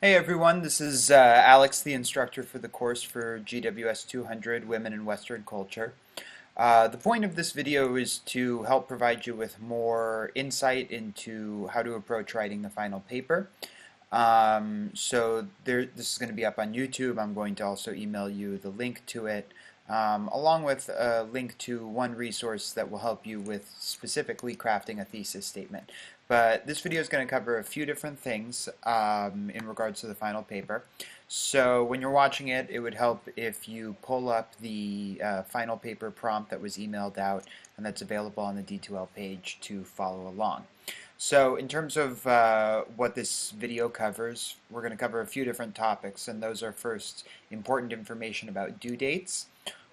Hey everyone, this is Alex, the instructor for the course for GWS 200 Women in Western Culture. The point of this video is to help provide you with more insight into how to approach writing the final paper. This is going to be up on YouTube. I'm going to also email you the link to it, along with a link to one resource that will help you with specifically crafting a thesis statement. But this video is going to cover a few different things in regards to the final paper. So when you're watching it, it would help if you pull up the final paper prompt that was emailed out and that's available on the D2L page to follow along. So in terms of what this video covers, we're going to cover a few different topics, and those are first important information about due dates,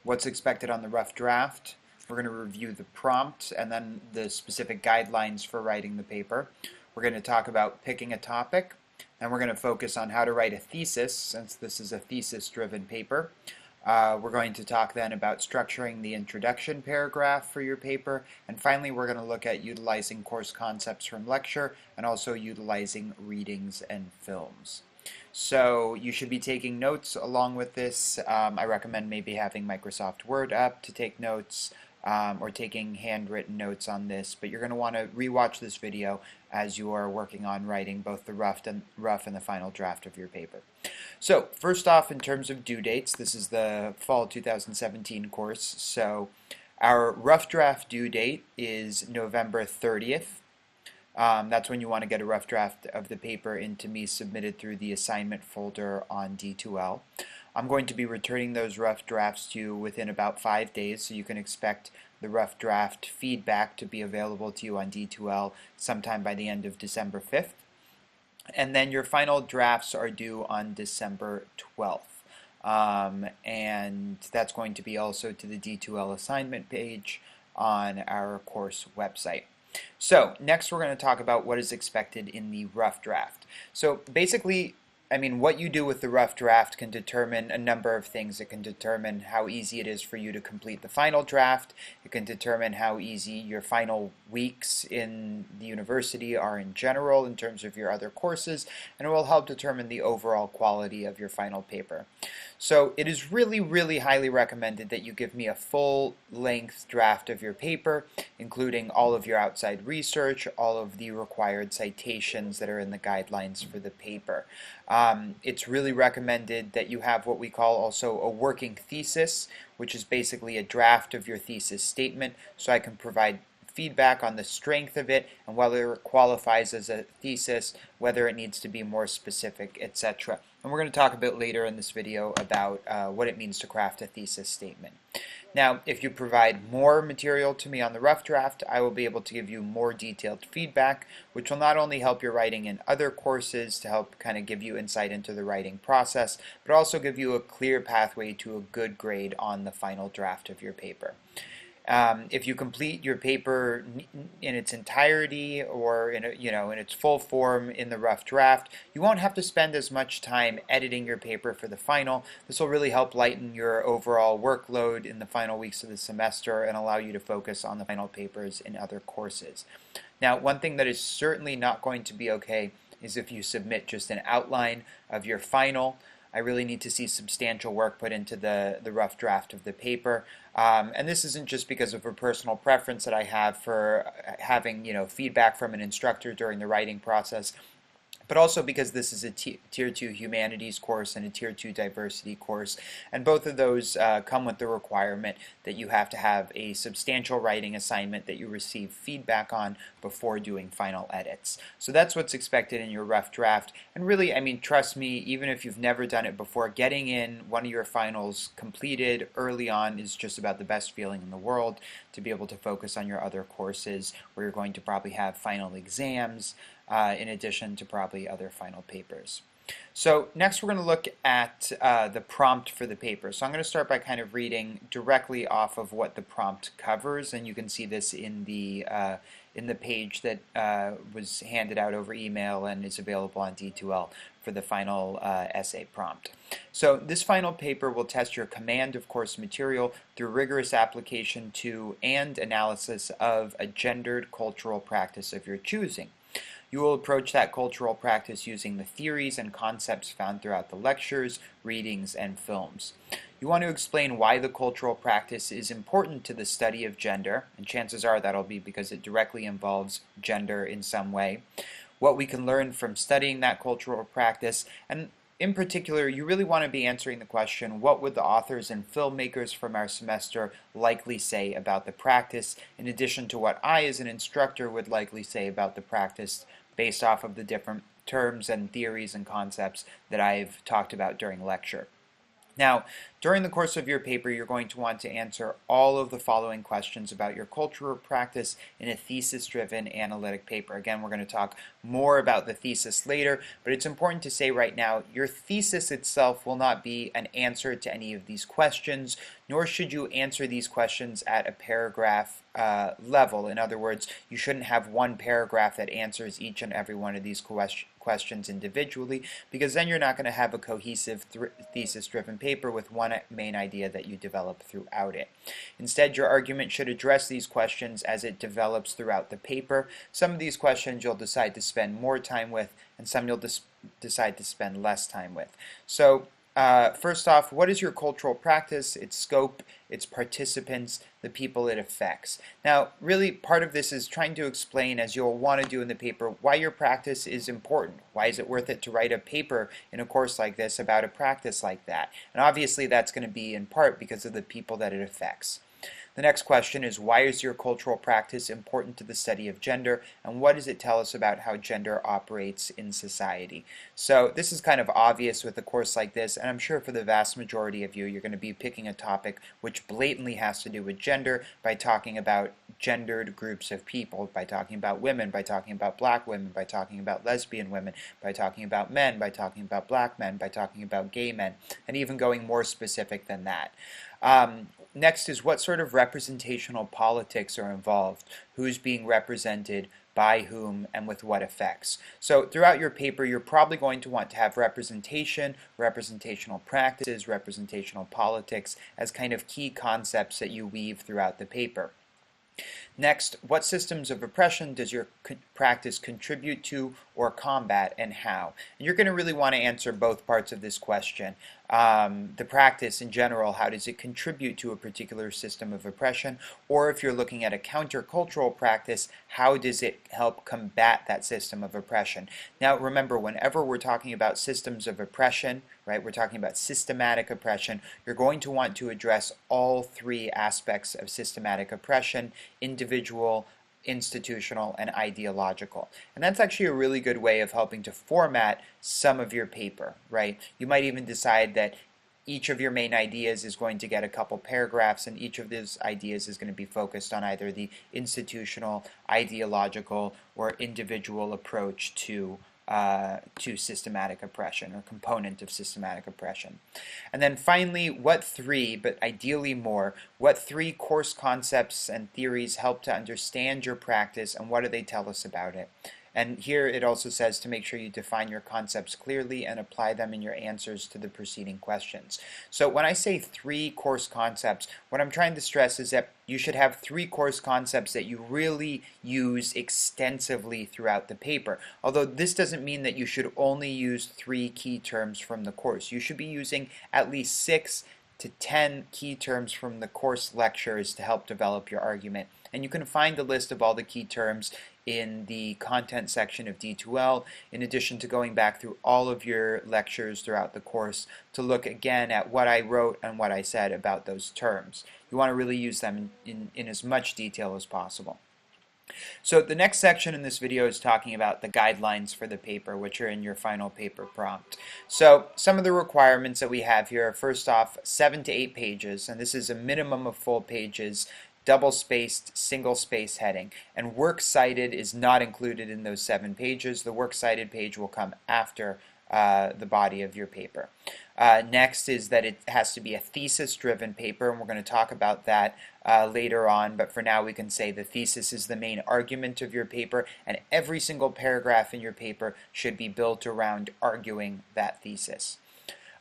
what's expected on the rough draft. We're going to review the prompt and then the specific guidelines for writing the paper. We're going to talk about picking a topic, and we're going to focus on how to write a thesis, since this is a thesis-driven paper. We're going to talk then about structuring the introduction paragraph for your paper, and finally we're going to look at utilizing course concepts from lecture and also utilizing readings and films. So you should be taking notes along with this. I recommend maybe having Microsoft Word up to take notes, or taking handwritten notes on this, but you're going to want to rewatch this video as you are working on writing both the rough and the final draft of your paper. So first off, in terms of due dates, this is the fall 2017 course, so our rough draft due date is November 30th. That's when you want to get a rough draft of the paper into me submitted through the assignment folder on D2L. I'm going to be returning those rough drafts to you within about 5 days, so you can expect the rough draft feedback to be available to you on D2L sometime by the end of December 5th. And then your final drafts are due on December 12th. And that's going to be also to the D2L assignment page on our course website. So next we're going to talk about what is expected in the rough draft. So basically, what you do with the rough draft can determine a number of things. It can determine how easy it is for you to complete the final draft. It can determine how easy your final weeks in the university are in general in terms of your other courses, and it will help determine the overall quality of your final paper. So it is really, really highly recommended that you give me a full-length draft of your paper, including all of your outside research, all of the required citations that are in the guidelines for the paper. It's really recommended that you have what we call also a working thesis, which is basically a draft of your thesis statement, so I can provide feedback on the strength of it and whether it qualifies as a thesis, whether it needs to be more specific, etc. And we're going to talk a bit later in this video about what it means to craft a thesis statement. Now, if you provide more material to me on the rough draft, I will be able to give you more detailed feedback, which will not only help your writing in other courses to help kind of give you insight into the writing process, but also give you a clear pathway to a good grade on the final draft of your paper. If you complete your paper in its entirety or in its full form in the rough draft, you won't have to spend as much time editing your paper for the final. This will really help lighten your overall workload in the final weeks of the semester and allow you to focus on the final papers in other courses. Now, one thing that is certainly not going to be okay is if you submit just an outline of your final. I really need to see substantial work put into the rough draft of the paper. And this isn't just because of a personal preference that I have for having feedback from an instructor during the writing process, but also because this is a Tier 2 Humanities course and a Tier 2 Diversity course, and both of those come with the requirement that you have to have a substantial writing assignment that you receive feedback on before doing final edits. So that's what's expected in your rough draft, and really, trust me, even if you've never done it before, getting in one of your finals completed early on is just about the best feeling in the world, to be able to focus on your other courses where you're going to probably have final exams, in addition to probably other final papers. So next we're going to look at the prompt for the paper. So I'm going to start by kind of reading directly off of what the prompt covers, and you can see this in the page that was handed out over email and is available on D2L for the final essay prompt. So this final paper will test your command of course material through rigorous application to and analysis of a gendered cultural practice of your choosing. You will approach that cultural practice using the theories and concepts found throughout the lectures, readings, and films. You want to explain why the cultural practice is important to the study of gender, and chances are that'll be because it directly involves gender in some way, what we can learn from studying that cultural practice, and in particular, you really want to be answering the question, what would the authors and filmmakers from our semester likely say about the practice, in addition to what I as an instructor would likely say about the practice based off of the different terms and theories and concepts that I've talked about during lecture. Now, during the course of your paper, you're going to want to answer all of the following questions about your cultural practice in a thesis-driven analytic paper. Again, we're going to talk more about the thesis later, but it's important to say right now, your thesis itself will not be an answer to any of these questions, nor should you answer these questions at a paragraph level. In other words, you shouldn't have one paragraph that answers each and every one of these questions individually, because then you're not going to have a cohesive thesis-driven paper with one main idea that you develop throughout it. Instead, your argument should address these questions as it develops throughout the paper. Some of these questions you'll decide to spend more time with, and some you'll decide to spend less time with. So, first off, what is your cultural practice, its scope, its participants, the people it affects? Now, really, part of this is trying to explain, as you'll want to do in the paper, why your practice is important. Why is it worth it to write a paper in a course like this about a practice like that? And obviously, that's going to be in part because of the people that it affects. The next question is, why is your cultural practice important to the study of gender, and what does it tell us about how gender operates in society? So this is kind of obvious with a course like this, and I'm sure for the vast majority of you, you're going to be picking a topic which blatantly has to do with gender by talking about gendered groups of people, by talking about women, by talking about black women, by talking about lesbian women, by talking about men, by talking about black men, by talking about gay men, and even going more specific than that. Next is, what sort of representational politics are involved? Who's being represented, by whom, and with what effects? So throughout your paper, you're probably going to want to have representation, representational practices, representational politics as kind of key concepts that you weave throughout the paper. Next, what systems of oppression does your practice contribute to or combat, and how? And you're going to really want to answer both parts of this question. The practice in general, how does it contribute to a particular system of oppression? Or if you're looking at a countercultural practice, how does it help combat that system of oppression? Now remember, whenever we're talking about systems of oppression, right, we're talking about systematic oppression, you're going to want to address all three aspects of systematic oppression: individual, institutional, and ideological. And that's actually a really good way of helping to format some of your paper, right? You might even decide that each of your main ideas is going to get a couple paragraphs, and each of those ideas is going to be focused on either the institutional, ideological, or individual approach to systematic oppression, or component of systematic oppression. And then finally, what three course concepts and theories help to understand your practice, and what do they tell us about it? And here it also says to make sure you define your concepts clearly and apply them in your answers to the preceding questions. So when I say 3 course concepts, what I'm trying to stress is that you should have 3 course concepts that you really use extensively throughout the paper. Although this doesn't mean that you should only use 3 key terms from the course. You should be using at least 6 to 10 key terms from the course lectures to help develop your argument. And you can find the list of all the key terms in the content section of D2L, in addition to going back through all of your lectures throughout the course to look again at what I wrote and what I said about those terms. You want to really use them in as much detail as possible. So the next section in this video is talking about the guidelines for the paper, which are in your final paper prompt. So some of the requirements that we have here are, first off, 7 to 8 pages, and this is a minimum of full pages, double-spaced, single-space heading. And works cited is not included in those 7 pages. The works cited page will come after the body of your paper. Next is that it has to be a thesis-driven paper, and we're going to talk about that later on, but for now we can say the thesis is the main argument of your paper, and every single paragraph in your paper should be built around arguing that thesis.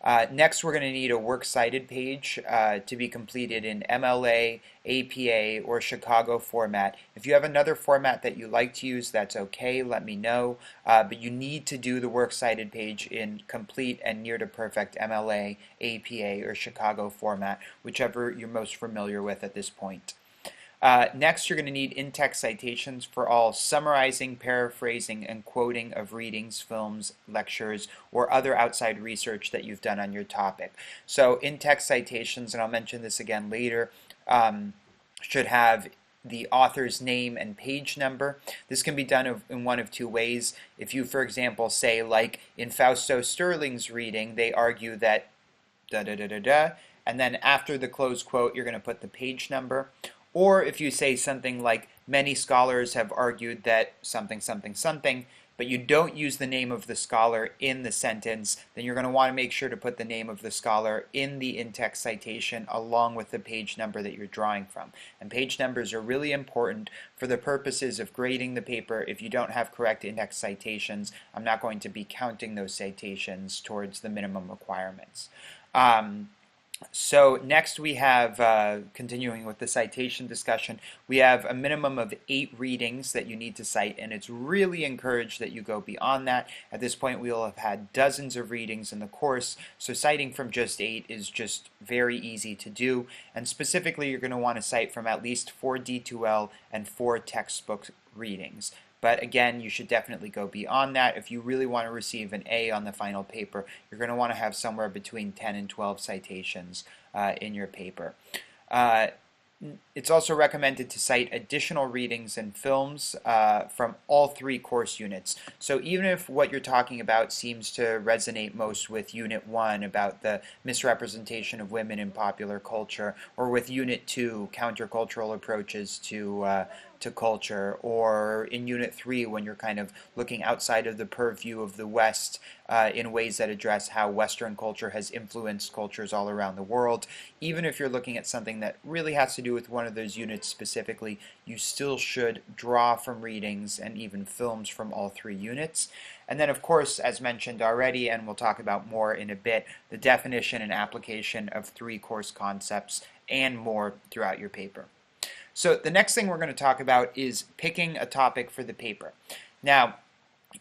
Next, we're going to need a works cited page to be completed in MLA, APA, or Chicago format. If you have another format that you like to use, that's okay, let me know. But you need to do the works cited page in complete and near to perfect MLA, APA, or Chicago format, whichever you're most familiar with at this point. Next, you're going to need in-text citations for all summarizing, paraphrasing, and quoting of readings, films, lectures, or other outside research that you've done on your topic. So in-text citations, and I'll mention this again later, should have the author's name and page number. This can be done in one of two ways. If you, for example, say, like in Fausto Sterling's reading, they argue that da-da-da-da-da, and then after the close quote, you're going to put the page number. Or if you say something like, many scholars have argued that something, something, something, but you don't use the name of the scholar in the sentence, then you're going to want to make sure to put the name of the scholar in the in-text citation along with the page number that you're drawing from. And page numbers are really important for the purposes of grading the paper. If you don't have correct in-text citations, I'm not going to be counting those citations towards the minimum requirements. So next we have, continuing with the citation discussion, we have a minimum of 8 readings that you need to cite, and it's really encouraged that you go beyond that. At this point we will have had dozens of readings in the course, so citing from just 8 is just very easy to do, and specifically you're going to want to cite from at least 4 D2L and 4 textbook readings. But again, you should definitely go beyond that. If you really want to receive an A on the final paper, you're going to want to have somewhere between 10 and 12 citations in your paper. It's also recommended to cite additional readings and films from all 3 course units. So even if what you're talking about seems to resonate most with Unit 1 about the misrepresentation of women in popular culture, or with Unit 2, countercultural approaches to culture, or in Unit 3 when you're kind of looking outside of the purview of the West in ways that address how Western culture has influenced cultures all around the world. Even if you're looking at something that really has to do with one of those units specifically, you still should draw from readings and even films from all 3 units. And then of course, as mentioned already, and we'll talk about more in a bit, the definition and application of 3 course concepts and more throughout your paper. So the next thing we're going to talk about is picking a topic for the paper. Now,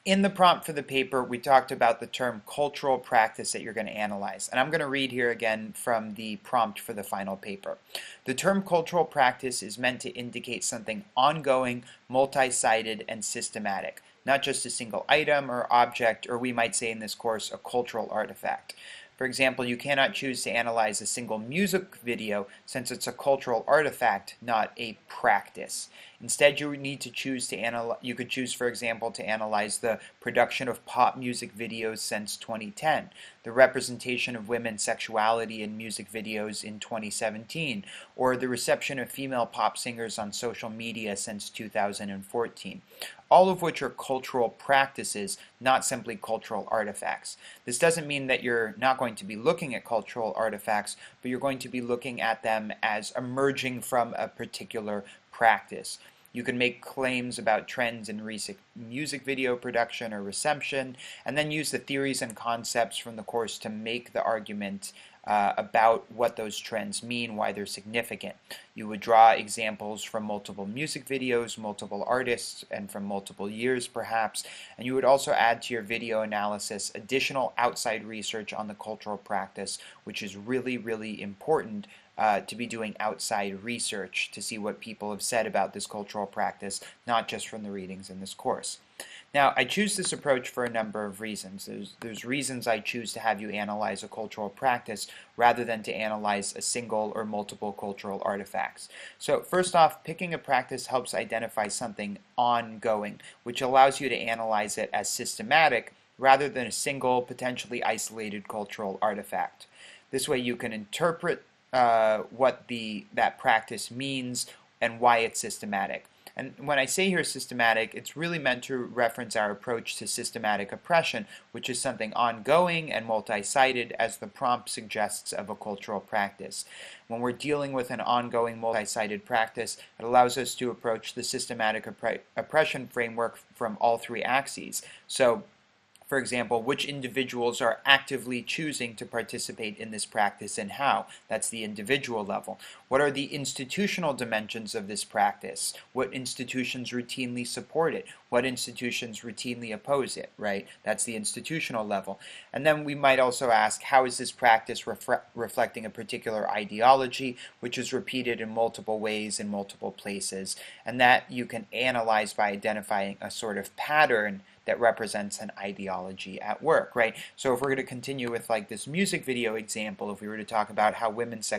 in the prompt for the paper, we talked about the term cultural practice that you're going to analyze. And I'm going to read here again from the prompt for the final paper. The term cultural practice is meant to indicate something ongoing, multi-sided, and systematic, not just a single item or object, or we might say in this course, a cultural artifact. For example, you cannot choose to analyze a single music video since it's a cultural artifact, not a practice. Instead, you need to choose to analyze. You could choose, for example, to analyze the production of pop music videos since 2010, the representation of women's sexuality in music videos in 2017, or the reception of female pop singers on social media since 2014. All of which are cultural practices, not simply cultural artifacts. This doesn't mean that you're not going to be looking at cultural artifacts, but you're going to be looking at them as emerging from a particular practice. You can make claims about trends in recent music video production or reception, and then use the theories and concepts from the course to make the argument about what those trends mean, why they're significant. You would draw examples from multiple music videos, multiple artists, and from multiple years perhaps, and you would also add to your video analysis additional outside research on the cultural practice, which is really, really important to be doing outside research to see what people have said about this cultural practice, not just from the readings in this course. Now, I choose this approach for a number of reasons. There's reasons I choose to have you analyze a cultural practice rather than to analyze a single or multiple cultural artifacts. So first off, picking a practice helps identify something ongoing, which allows you to analyze it as systematic rather than a single, potentially isolated cultural artifact. This way you can interpret what that practice means and why it's systematic. And when I say here systematic, it's really meant to reference our approach to systematic oppression, which is something ongoing and multi-sided, as the prompt suggests of a cultural practice. When we're dealing with an ongoing multi-sided practice, it allows us to approach the systematic oppression framework from all 3 axes. So, For example, which individuals are actively choosing to participate in this practice and how? That's the individual level. What are the institutional dimensions of this practice? What institutions routinely support it? What institutions routinely oppose it, right? That's the institutional level. And then we might also ask, how is this practice reflecting a particular ideology, which is repeated in multiple ways in multiple places? And that you can analyze by identifying a sort of pattern that represents an ideology at work, right? So if we're going to continue with like this music video example, if we were to talk about how women's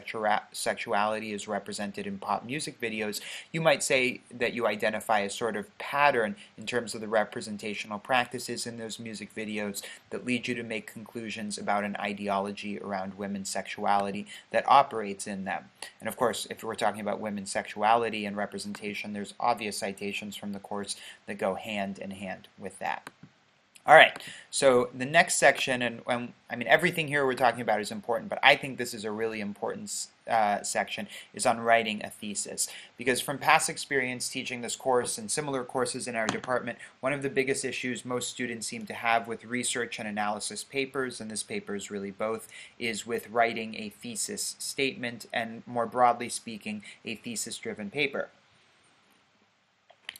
sexuality is represented in pop music videos, you might say that you identify a sort of pattern in terms of the representational practices in those music videos that lead you to make conclusions about an ideology around women's sexuality that operates in them. And of course, if we're talking about women's sexuality and representation, there's obvious citations from the course that go hand in hand with that. All right, so the next section, and I mean everything here we're talking about is important, but I think this is a really important section, is on writing a thesis. Because from past experience teaching this course and similar courses in our department, one of the biggest issues most students seem to have with research and analysis papers, and this paper is really both, is with writing a thesis statement and, more broadly speaking, a thesis-driven paper.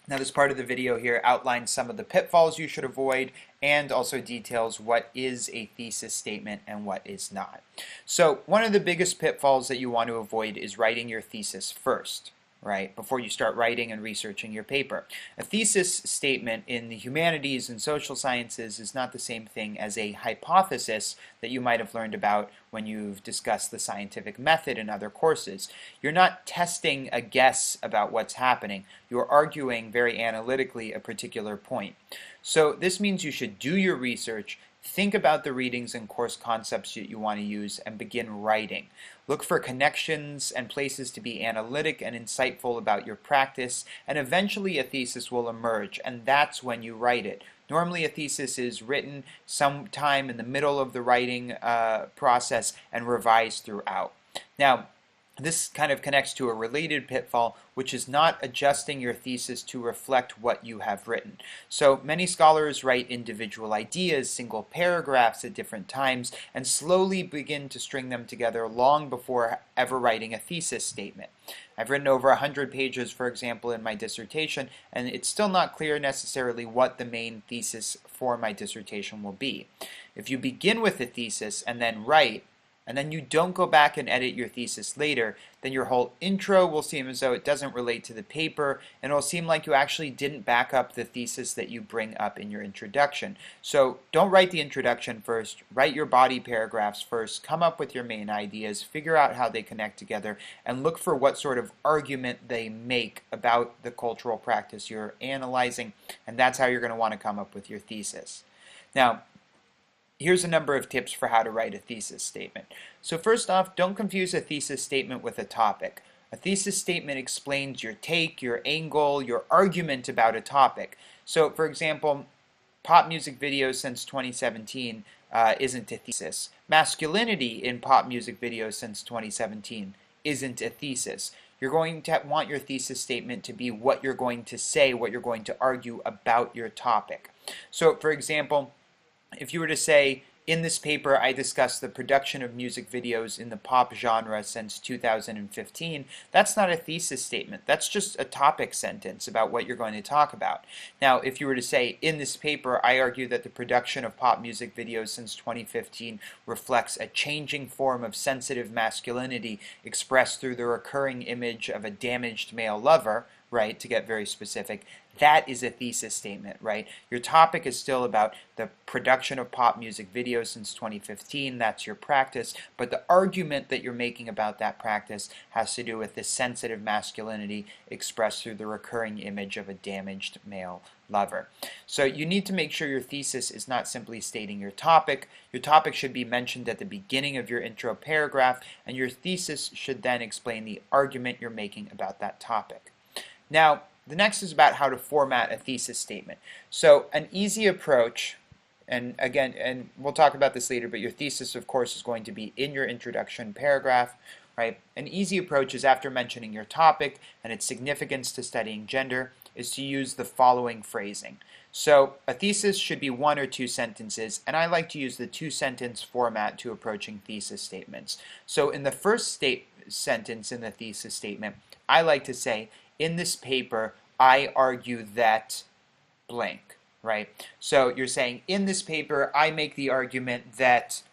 Now this part of the video here outlines some of the pitfalls you should avoid and also details what is a thesis statement and what is not. So one of the biggest pitfalls that you want to avoid is writing your thesis first, right, before you start writing and researching your paper. A thesis statement in the humanities and social sciences is not the same thing as a hypothesis that you might have learned about when you've discussed the scientific method in other courses. You're not testing a guess about what's happening. You're arguing very analytically a particular point. So this means you should do your research, think about the readings and course concepts that you want to use, and begin writing. Look for connections and places to be analytic and insightful about your practice, and eventually a thesis will emerge, and that's when you write it. Normally a thesis is written sometime in the middle of the writing process and revised throughout. Now, this kind of connects to a related pitfall, which is not adjusting your thesis to reflect what you have written. So many scholars write individual ideas, single paragraphs at different times, and slowly begin to string them together long before ever writing a thesis statement. I've written over 100 pages, for example, in my dissertation, and it's still not clear necessarily what the main thesis for my dissertation will be. If you begin with a thesis and then write, and then you don't go back and edit your thesis later, then your whole intro will seem as though it doesn't relate to the paper, and it'll seem like you actually didn't back up the thesis that you bring up in your introduction. So don't write the introduction first, write your body paragraphs first, come up with your main ideas, figure out how they connect together, and look for what sort of argument they make about the cultural practice you're analyzing, and that's how you're going to want to come up with your thesis. Now, here's a number of tips for how to write a thesis statement. So first off, don't confuse a thesis statement with a topic. A thesis statement explains your take, your angle, your argument about a topic. So for example, pop music videos since 2017 isn't a thesis. Masculinity in pop music videos since 2017 isn't a thesis. You're going to want your thesis statement to be what you're going to say, what you're going to argue about your topic. So for example, if you were to say, in this paper I discussed the production of music videos in the pop genre since 2015, that's not a thesis statement. That's just a topic sentence about what you're going to talk about. Now, if you were to say, in this paper I argue that the production of pop music videos since 2015 reflects a changing form of sensitive masculinity expressed through the recurring image of a damaged male lover, right, to get very specific, that is a thesis statement, right? Your topic is still about the production of pop music videos since 2015, that's your practice, but the argument that you're making about that practice has to do with the sensitive masculinity expressed through the recurring image of a damaged male lover. So you need to make sure your thesis is not simply stating your topic. Your topic should be mentioned at the beginning of your intro paragraph, and your thesis should then explain the argument you're making about that topic. Now, the next is about how to format a thesis statement. So an easy approach, and again, and we'll talk about this later, but your thesis, of course, is going to be in your introduction paragraph, right? An easy approach is, after mentioning your topic and its significance to studying gender, is to use the following phrasing. So a thesis should be 1 or 2 sentences, and I like to use the 2-sentence format to approaching thesis statements. So in the first sentence in the thesis statement, I like to say, in this paper, I argue that blank, right? So you're saying, in this paper, I make the argument that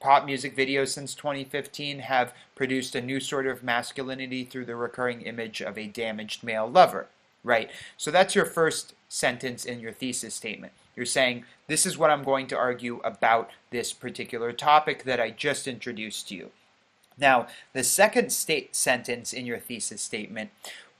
pop music videos since 2015 have produced a new sort of masculinity through the recurring image of a damaged male lover, right? So that's your first sentence in your thesis statement. You're saying, this is what I'm going to argue about this particular topic that I just introduced to you. Now, the second sentence in your thesis statement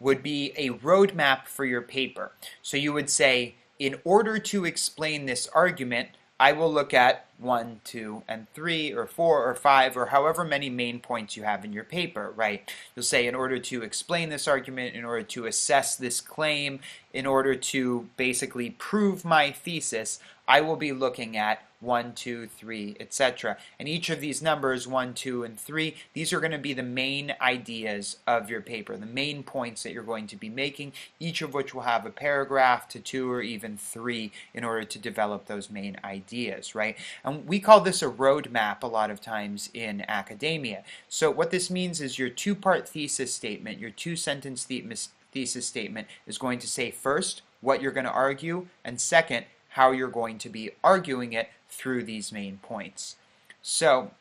would be a roadmap for your paper. So you would say, in order to explain this argument, I will look at 1, 2, and 3, or 4, or 5, or however many main points you have in your paper, right? You'll say, in order to explain this argument, in order to assess this claim, in order to basically prove my thesis, I will be looking at 1, 2, 3, etc. And each of these numbers, 1, 2, and 3, these are going to be the main ideas of your paper, the main points that you're going to be making, each of which will have a paragraph to 2 or even 3 in order to develop those main ideas, right? And we call this a roadmap a lot of times in academia. So what this means is your 2-part thesis statement, your 2-sentence thesis statement is going to say first what you're going to argue, and second, how you're going to be arguing it through these main points. So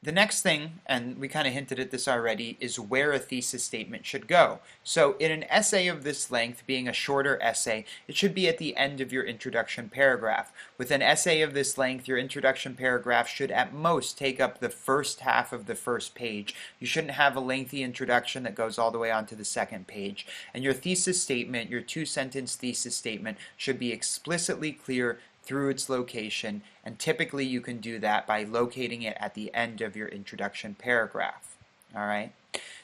the next thing, and we kind of hinted at this already, is where a thesis statement should go. So in an essay of this length, being a shorter essay, it should be at the end of your introduction paragraph. With an essay of this length, your introduction paragraph should at most take up the first half of the first page. You shouldn't have a lengthy introduction that goes all the way onto the second page. And your thesis statement, your 2-sentence thesis statement, should be explicitly clear through its location, and typically you can do that by locating it at the end of your introduction paragraph. All right.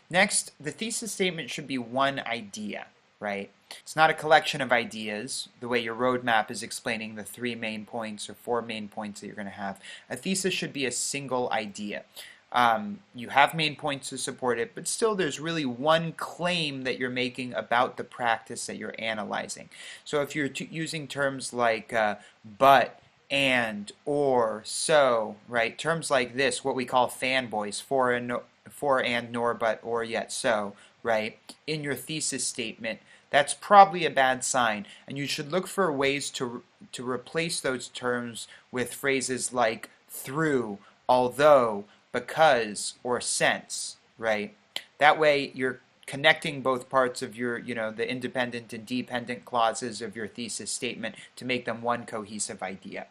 Next, the thesis statement should be one idea, right? It's not a collection of ideas, the way your roadmap is explaining the 3 main points or 4 main points that you're going to have. A thesis should be a single idea. You have main points to support it, but still there's really one claim that you're making about the practice that you're analyzing. So if you're using terms like but, and, or, so, right? Terms like this, what we call fanboys, for and, nor, but, or, yet, so, right? In your thesis statement, that's probably a bad sign, and you should look for ways to replace those terms with phrases like through, although, because, or since, right? That way you're connecting both parts of your, the independent and dependent clauses of your thesis statement to make them one cohesive idea.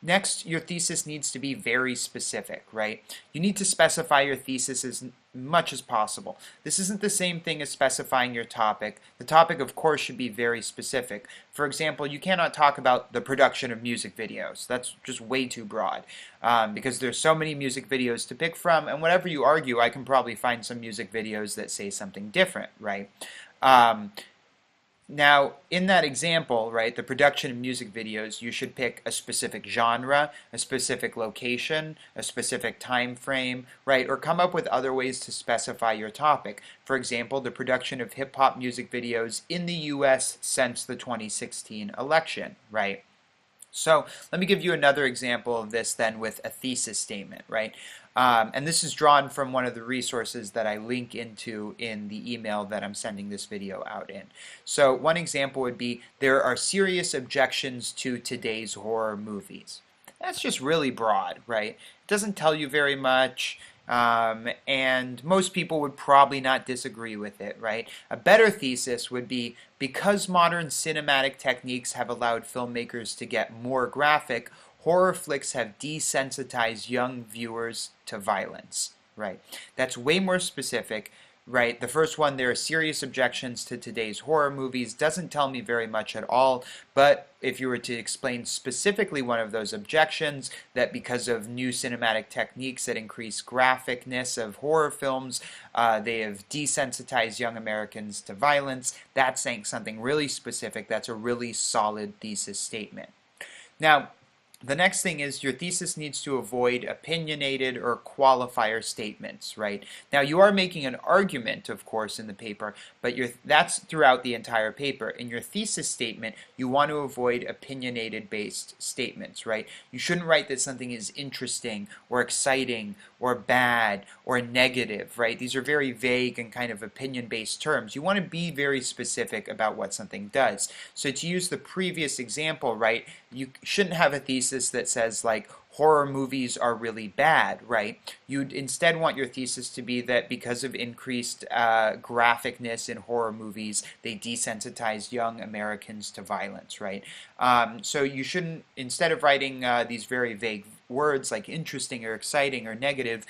Next, your thesis needs to be very specific, right? You need to specify your thesis as much as possible. This isn't the same thing as specifying your topic. The topic, of course, should be very specific. For example, you cannot talk about the production of music videos. That's just way too broad because there's so many music videos to pick from, and whatever you argue, I can probably find some music videos that say something different, right? Now, in that example, right, the production of music videos, you should pick a specific genre, a specific location, a specific time frame, right, or come up with other ways to specify your topic. For example, the production of hip-hop music videos in the U.S. since the 2016 election, right? So let me give you another example of this then with a thesis statement, right? And this is drawn from one of the resources that I link into in the email that I'm sending this video out in. So one example would be, there are serious objections to today's horror movies. That's just really broad, right? It doesn't tell you very much. And most people would probably not disagree with it, right? A better thesis would be, because modern cinematic techniques have allowed filmmakers to get more graphic, horror flicks have desensitized young viewers to violence, right? That's way more specific, right? The first one, there are serious objections to today's horror movies, doesn't tell me very much at all, but if you were to explain specifically one of those objections, that because of new cinematic techniques that increase graphicness of horror films, they have desensitized young Americans to violence, that's saying something really specific. That's a really solid thesis statement. Now, The next thing is your thesis needs to avoid opinionated or qualifier statements, right? Now you are making an argument, of course, in the paper, but that's throughout the entire paper. In your thesis statement, you want to avoid opinionated based statements, right? You shouldn't write that something is interesting or exciting or bad or negative, right? These are very vague and kind of opinion-based terms. You want to be very specific about what something does. So to use the previous example, right, you shouldn't have a thesis that says like horror movies are really bad, right? You'd instead want your thesis to be that because of increased graphicness in horror movies, they desensitize young Americans to violence, right? So you shouldn't, instead of writing these very vague words like interesting or exciting or negative,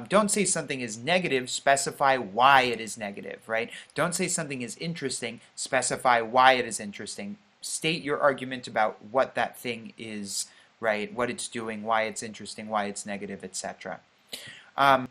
don't say something is negative, specify why it is negative, right? Don't say something is interesting, specify why it is interesting. State your argument about what that thing is, right? What it's doing, why it's interesting, why it's negative, etc.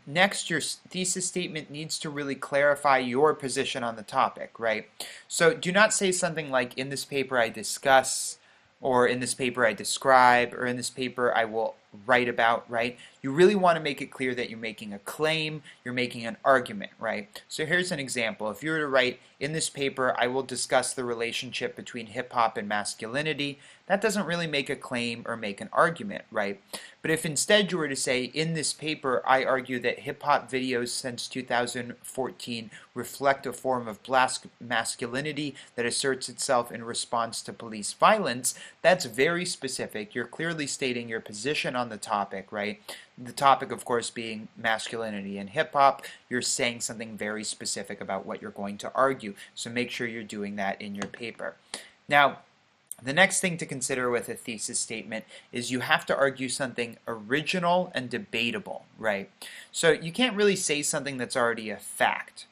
Next, your thesis statement needs to really clarify your position on the topic, right? So do not say something like, in this paper I discuss, or in this paper I describe, or in this paper I will write about, right? You really want to make it clear that you're making a claim, you're making an argument, right? So here's an example. If you were to write, in this paper I will discuss the relationship between hip-hop and masculinity, that doesn't really make a claim or make an argument, right? But if instead you were to say, in this paper I argue that hip-hop videos since 2014 reflect a form of black masculinity that asserts itself in response to police violence, that's very specific. You're clearly stating your position on the topic, right? The topic, of course, being masculinity and hip-hop. You're saying something very specific about what you're going to argue, so make sure you're doing that in your paper. Now, the next thing to consider with a thesis statement is you have to argue something original and debatable, right? So you can't really say something that's already a fact,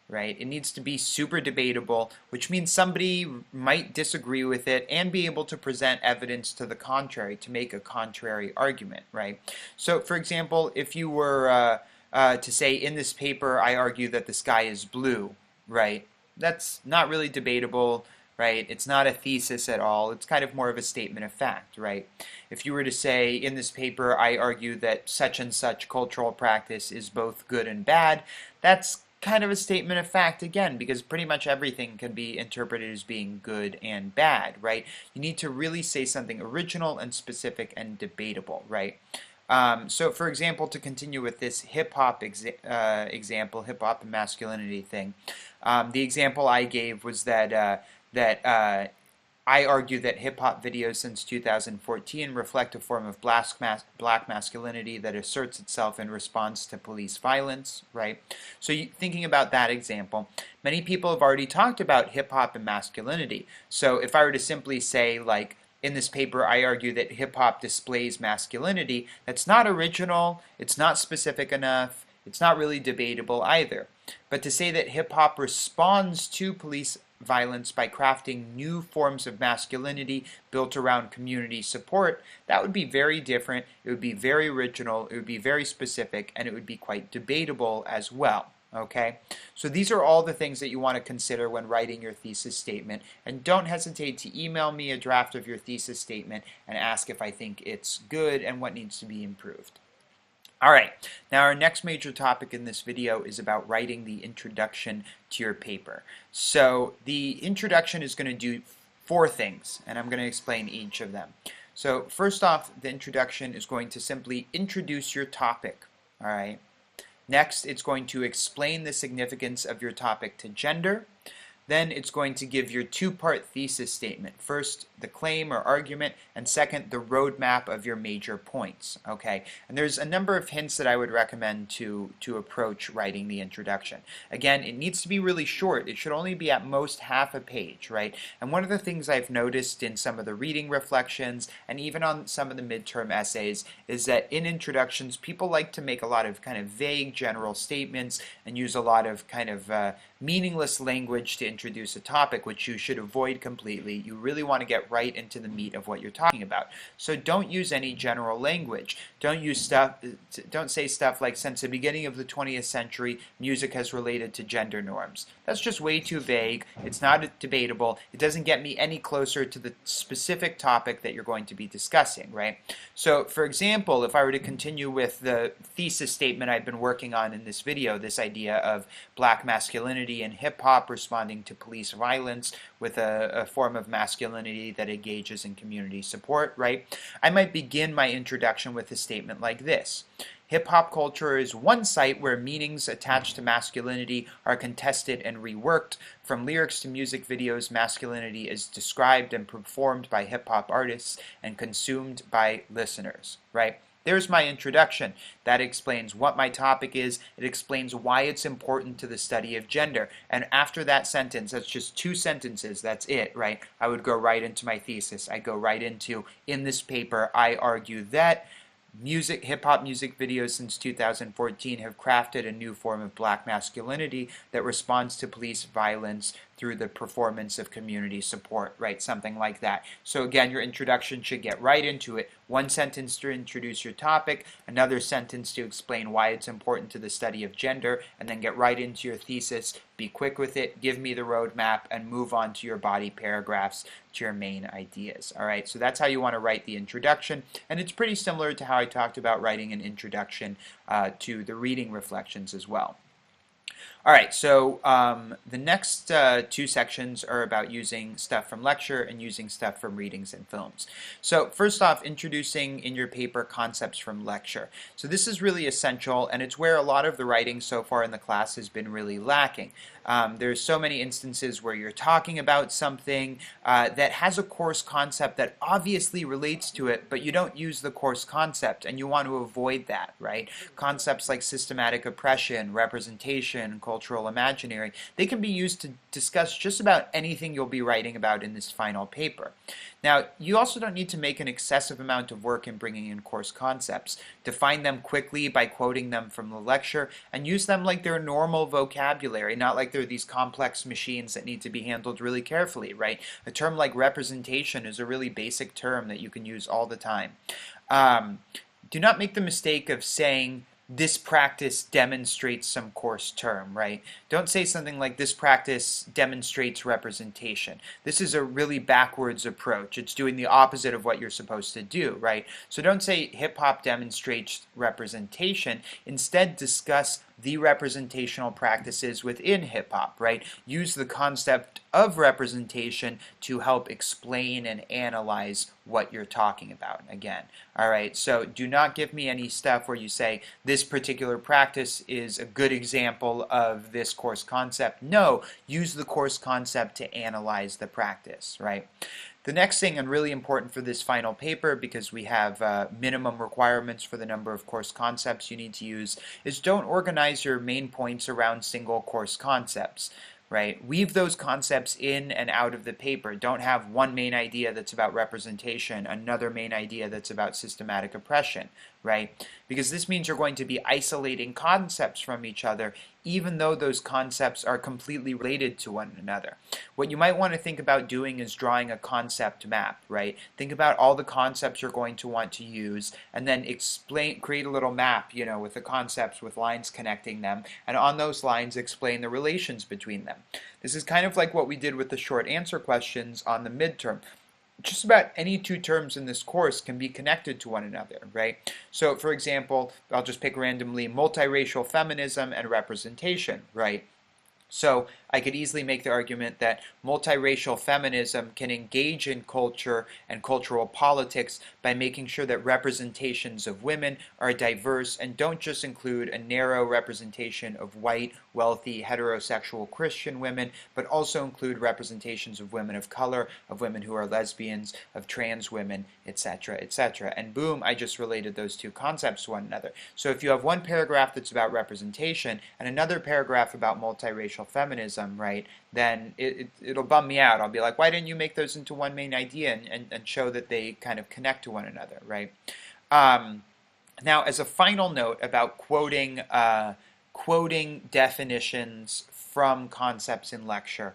right? It needs to be super debatable, which means somebody might disagree with it and be able to present evidence to the contrary, to make a contrary argument, right? So, for example, if you were to say, in this paper I argue that the sky is blue, right? That's not really debatable, right? It's not a thesis at all. It's kind of more of a statement of fact, right? If you were to say, in this paper I argue that such and such cultural practice is both good and bad, that's kind of a statement of fact again, because pretty much everything can be interpreted as being good and bad, right? You need to really say something original and specific and debatable, right? So for example, to continue with this hip-hop example, hip-hop and masculinity thing, the example I gave was that I argue that hip-hop videos since 2014 reflect a form of black masculinity that asserts itself in response to police violence, right? So thinking about that example, many people have already talked about hip-hop and masculinity. So if I were to simply say, like, in this paper I argue that hip-hop displays masculinity, that's not original, it's not specific enough, it's not really debatable either. But to say that hip-hop responds to police violence by crafting new forms of masculinity built around community support, that would be very different, it would be very original, it would be very specific, and it would be quite debatable as well. Okay, so these are all the things that you want to consider when writing your thesis statement, and don't hesitate to email me a draft of your thesis statement and ask if I think it's good and what needs to be improved. Alright, now our next major topic in this video is about writing the introduction to your paper. So the introduction is going to do 4 things, and I'm going to explain each of them. So first off, the introduction is going to simply introduce your topic. Alright. Next, it's going to explain the significance of your topic to gender. Then it's going to give your 2-part thesis statement. First, the claim or argument, and second, the roadmap of your major points. Okay, and there's a number of hints that I would recommend to approach writing the introduction. Again, it needs to be really short. It should only be at most half a page, right? And one of the things I've noticed in some of the reading reflections and even on some of the midterm essays is that in introductions, people like to make a lot of kind of vague general statements and use a lot of kind of meaningless language to introduce a topic, which you should avoid completely. You really want to get right into the meat of what you're talking about. So don't use any general language. Don't say stuff like, since the beginning of the 20th century, music has related to gender norms. That's just way too vague. It's not debatable. It doesn't get me any closer to the specific topic that you're going to be discussing, right? So, for example, if I were to continue with the thesis statement I've been working on in this video, this idea of black masculinity and hip-hop responding to police violence with a form of masculinity that engages in community support, right? I might begin my introduction with a statement like this. Hip-hop culture is one site where meanings attached to masculinity are contested and reworked. From lyrics to music videos, masculinity is described and performed by hip-hop artists and consumed by listeners, right? There's my introduction. That explains what my topic is. It explains why it's important to the study of gender. And after that sentence, that's just 2 sentences, that's it, right? I would go right into my thesis. I go right into, in this paper, I argue that hip-hop music videos since 2014 have crafted a new form of black masculinity that responds to police violence through the performance of community support, right? Something like that. So again, your introduction should get right into it. 1 sentence to introduce your topic, another sentence to explain why it's important to the study of gender, and then get right into your thesis. Be quick with it, give me the roadmap, and move on to your body paragraphs, to your main ideas. All right, so that's how you want to write the introduction, and it's pretty similar to how I talked about writing an introduction to the reading reflections as well. All right, so the next 2 sections are about using stuff from lecture and using stuff from readings and films. So first off, introducing in your paper concepts from lecture. So this is really essential, and it's where a lot of the writing so far in the class has been really lacking. There's so many instances where you're talking about something that has a course concept that obviously relates to it, but you don't use the course concept, and you want to avoid that, right? Concepts like systematic oppression, representation, cultural imaginary, they can be used to discuss just about anything you'll be writing about in this final paper. Now, you also don't need to make an excessive amount of work in bringing in course concepts. Define them quickly by quoting them from the lecture, and use them like they're normal vocabulary, not like they're these complex machines that need to be handled really carefully, right? A term like representation is a really basic term that you can use all the time. Do not make the mistake of saying, this practice demonstrates some course term, right? Don't say something like, this practice demonstrates representation. This is a really backwards approach. It's doing the opposite of what you're supposed to do, right? So don't say hip-hop demonstrates representation. Instead, discuss the representational practices within hip-hop, right? Use the concept of representation to help explain and analyze what you're talking about again. All right, so do not give me any stuff where you say this particular practice is a good example of this course concept. No, use the course concept to analyze the practice, right? The next thing, and really important for this final paper because we have minimum requirements for the number of course concepts you need to use, is don't organize your main points around single course concepts. Right? Weave those concepts in and out of the paper. Don't have one main idea that's about representation, another main idea that's about systematic oppression, right? Because this means you're going to be isolating concepts from each other, even though those concepts are completely related to one another. What you might want to think about doing is drawing a concept map, right? Think about all the concepts you're going to want to use, and then create a little map, you know, with the concepts with lines connecting them, and on those lines explain the relations between them. This is kind of like what we did with the short answer questions on the midterm. Just about any 2 terms in this course can be connected to one another, right? So, for example, I'll just pick randomly multiracial feminism and representation, right? So I could easily make the argument that multiracial feminism can engage in culture and cultural politics by making sure that representations of women are diverse and don't just include a narrow representation of white, wealthy, heterosexual Christian women, but also include representations of women of color, of women who are lesbians, of trans women, etc., etc. And boom, I just related those 2 concepts to one another. So if you have one paragraph that's about representation and another paragraph about multiracial feminism, right, then it'll bum me out. I'll be like, why didn't you make those into one main idea and show that they kind of connect to one another, right? Now, as a final note about quoting definitions from concepts in lecture,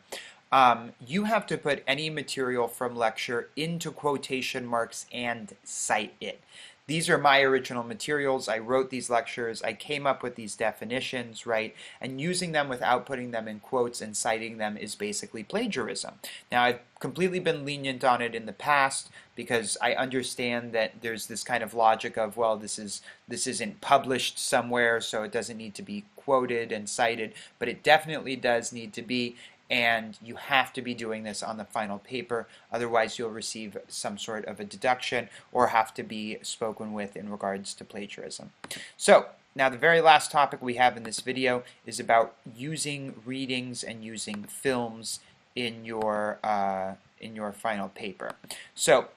you have to put any material from lecture into quotation marks and cite it. These are my original materials. I wrote these lectures. I came up with these definitions, right? And using them without putting them in quotes and citing them is basically plagiarism. Now, I've completely been lenient on it in the past because I understand that there's this kind of logic of, well, this isn't published somewhere, so it doesn't need to be quoted and cited, but it definitely does need to be. And you have to be doing this on the final paper, otherwise you'll receive some sort of a deduction or have to be spoken with in regards to plagiarism. So now the very last topic we have in this video is about using readings and using films in your final paper. So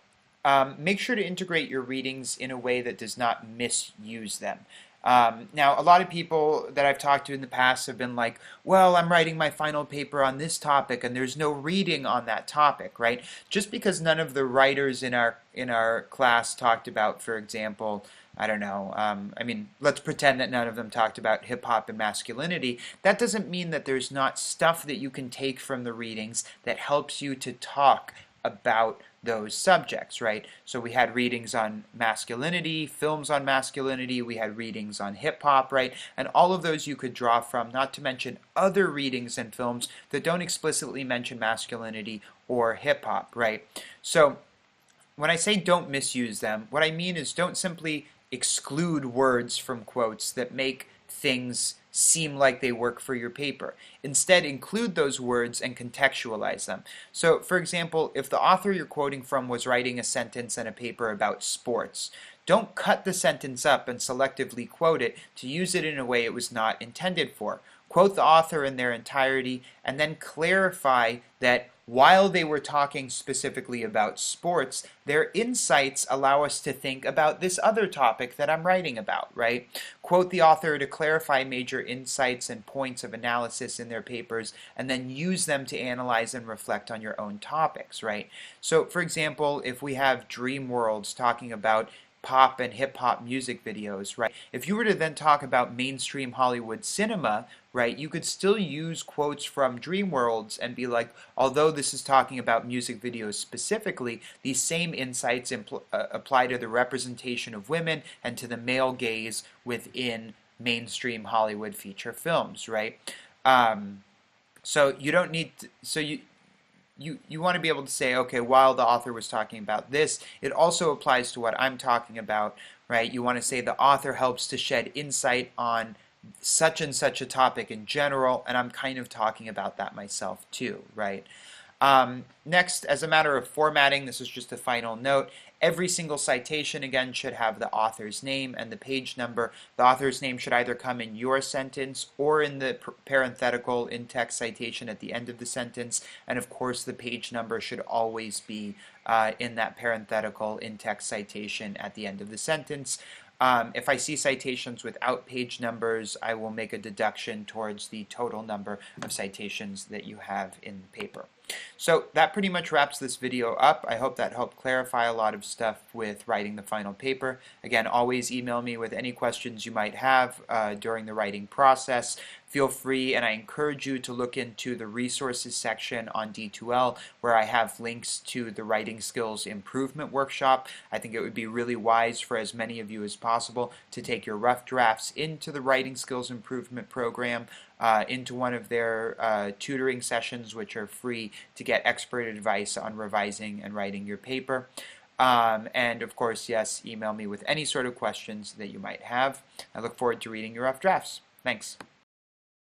make sure to integrate your readings in a way that does not misuse them. Now, a lot of people that I've talked to in the past have been like, well, I'm writing my final paper on this topic and there's no reading on that topic, right? Just because none of the writers in our class talked about, for example, I don't know, I mean, let's pretend that none of them talked about hip-hop and masculinity. That doesn't mean that there's not stuff that you can take from the readings that helps you to talk about those subjects, right? So we had readings on masculinity, films on masculinity, we had readings on hip-hop, right? And all of those you could draw from, not to mention other readings and films that don't explicitly mention masculinity or hip-hop, right? So when I say don't misuse them, what I mean is don't simply exclude words from quotes that make things seem like they work for your paper. Instead, include those words and contextualize them. So, for example, if the author you're quoting from was writing a sentence in a paper about sports, don't cut the sentence up and selectively quote it to use it in a way it was not intended for. Quote the author in their entirety and then clarify that while they were talking specifically about sports, their insights allow us to think about this other topic that I'm writing about, right? Quote the author to clarify major insights and points of analysis in their papers, and then use them to analyze and reflect on your own topics, right? So, for example, if we have Dream Worlds talking about pop and hip-hop music videos, right? If you were to then talk about mainstream Hollywood cinema, right, you could still use quotes from Dreamworlds and be like, although this is talking about music videos specifically, these same insights apply to the representation of women and to the male gaze within mainstream Hollywood feature films, right? So you don't need to, you want to be able to say, okay, while the author was talking about this, it also applies to what I'm talking about, right? You want to say the author helps to shed insight on such and such a topic in general, and I'm kind of talking about that myself too, right? Next, as a matter of formatting, this is just a final note. Every single citation, again, should have the author's name and the page number. The author's name should either come in your sentence or in the parenthetical in-text citation at the end of the sentence. And of course, the page number should always be in that parenthetical in-text citation at the end of the sentence. If I see citations without page numbers, I will make a deduction towards the total number of citations that you have in the paper. So that pretty much wraps this video up. I hope that helped clarify a lot of stuff with writing the final paper. Again, always email me with any questions you might have during the writing process. Feel free, and I encourage you to look into the resources section on D2L where I have links to the Writing Skills Improvement Workshop. I think it would be really wise for as many of you as possible to take your rough drafts into the Writing Skills Improvement Program, into one of their tutoring sessions, which are free, to get expert advice on revising and writing your paper. And of course, yes, email me with any sort of questions that you might have. I look forward to reading your rough drafts. Thanks.